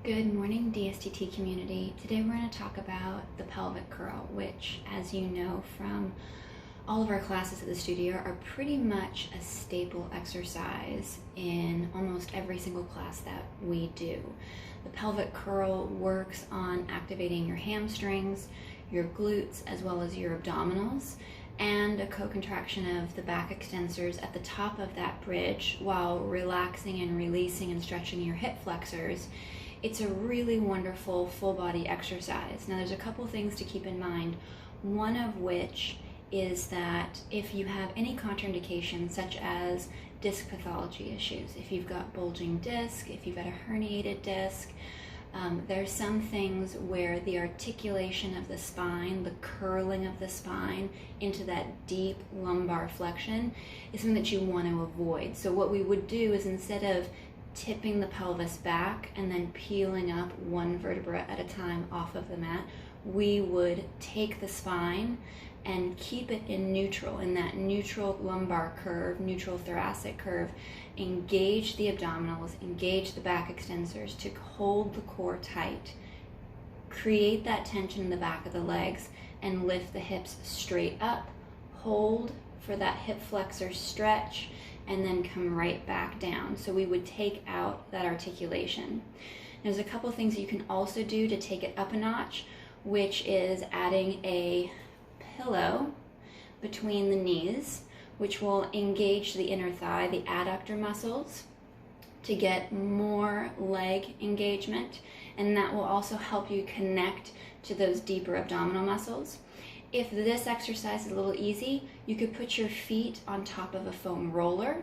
Good morning, DSTT community. Today we're going to talk about the pelvic curl, which, as you know from all of our classes at the studio, are pretty much a staple exercise in almost every single class that we do. The pelvic curl works on activating your hamstrings, your glutes, as well as your abdominals, and a co-contraction of the back extensors at the top of that bridge while relaxing and releasing and stretching your hip flexors. It's a really wonderful full body exercise. Now there's a couple things to keep in mind, one of which is that if you have any contraindications such as disc pathology issues, if you've got bulging disc, if you've got a herniated disc, there's some things where the articulation of the spine, the curling of the spine into that deep lumbar flexion is something that you want to avoid. So what we would do is, instead of tipping the pelvis back and then peeling up one vertebra at a time off of the mat, we would take the spine and keep it in neutral, in that neutral lumbar curve, neutral thoracic curve, engage the abdominals, engage the back extensors to hold the core tight, create that tension in the back of the legs, and lift the hips straight up, hold for that hip flexor stretch, and then come right back down. So we would take out that articulation. There's a couple things you can also do to take it up a notch, which is adding a pillow between the knees, which will engage the inner thigh, the adductor muscles, to get more leg engagement, and that will also help you connect to those deeper abdominal muscles. If this exercise is a little easy, you could put your feet on top of a foam roller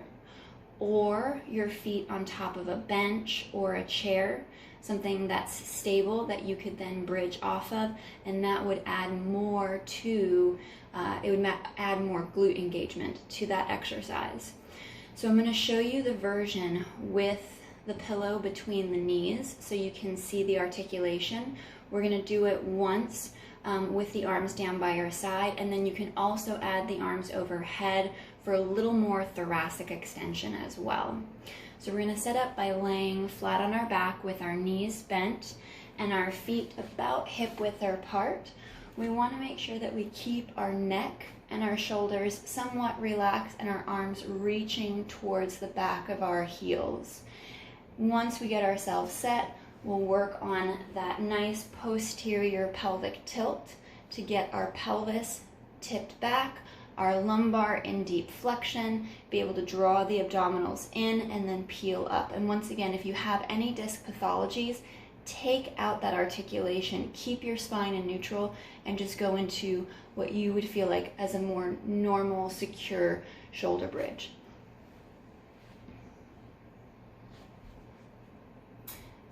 or your feet on top of a bench or a chair, something that's stable that you could then bridge off of, and that would add more to, add more glute engagement to that exercise. So I'm going to show you the version with the pillow between the knees so you can see the articulation. We're going to do it once with the arms down by your side, and then you can also add the arms overhead for a little more thoracic extension as well. So we're going to set up by laying flat on our back with our knees bent and our feet about hip width apart. We want to make sure that we keep our neck and our shoulders somewhat relaxed and our arms reaching towards the back of our heels. Once we get ourselves set, we'll work on that nice posterior pelvic tilt to get our pelvis tipped back, our lumbar in deep flexion, be able to draw the abdominals in and then peel up. And once again, if you have any disc pathologies, take out that articulation, keep your spine in neutral, and just go into what you would feel like as a more normal, secure shoulder bridge.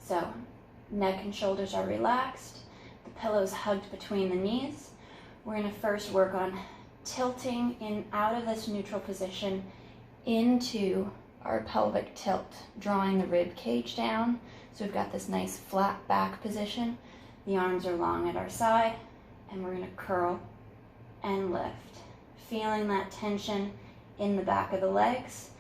So, neck and shoulders are relaxed, the pillow's hugged between the knees. We're going to first work on tilting in out of this neutral position into our pelvic tilt, drawing the rib cage down. So we've got this nice flat back position. The arms are long at our side, and we're going to curl and lift, feeling that tension in the back of the legs,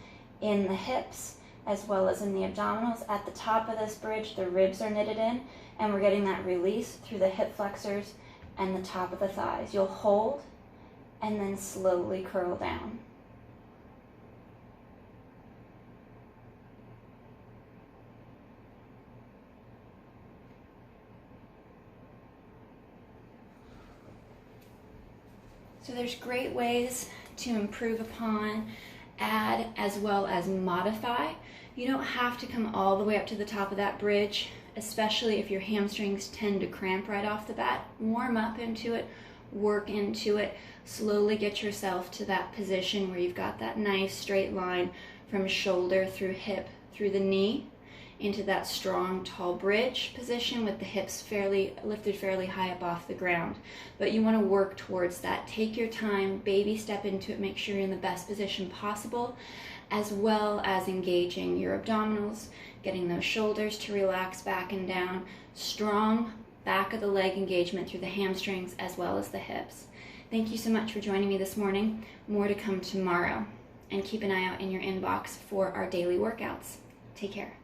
in the hips, as well as in the abdominals. At the top of this bridge, the ribs are knitted in, and we're getting that release through the hip flexors and the top of the thighs. You'll hold and then slowly curl down. So there's great ways to improve upon, add, as well as modify. You don't have to come all the way up to the top of that bridge, especially if your hamstrings tend to cramp right off the bat. Warm up into it, work into it, slowly get yourself to that position where you've got that nice straight line from shoulder through hip, through the knee, into that strong, tall bridge position with the hips lifted fairly high up off the ground. But you want to work towards that. Take your time, baby step into it, make sure you're in the best position possible, as well as engaging your abdominals, getting those shoulders to relax back and down, strong back of the leg engagement through the hamstrings as well as the hips. Thank you so much for joining me this morning. More to come tomorrow. And keep an eye out in your inbox for our daily workouts. Take care.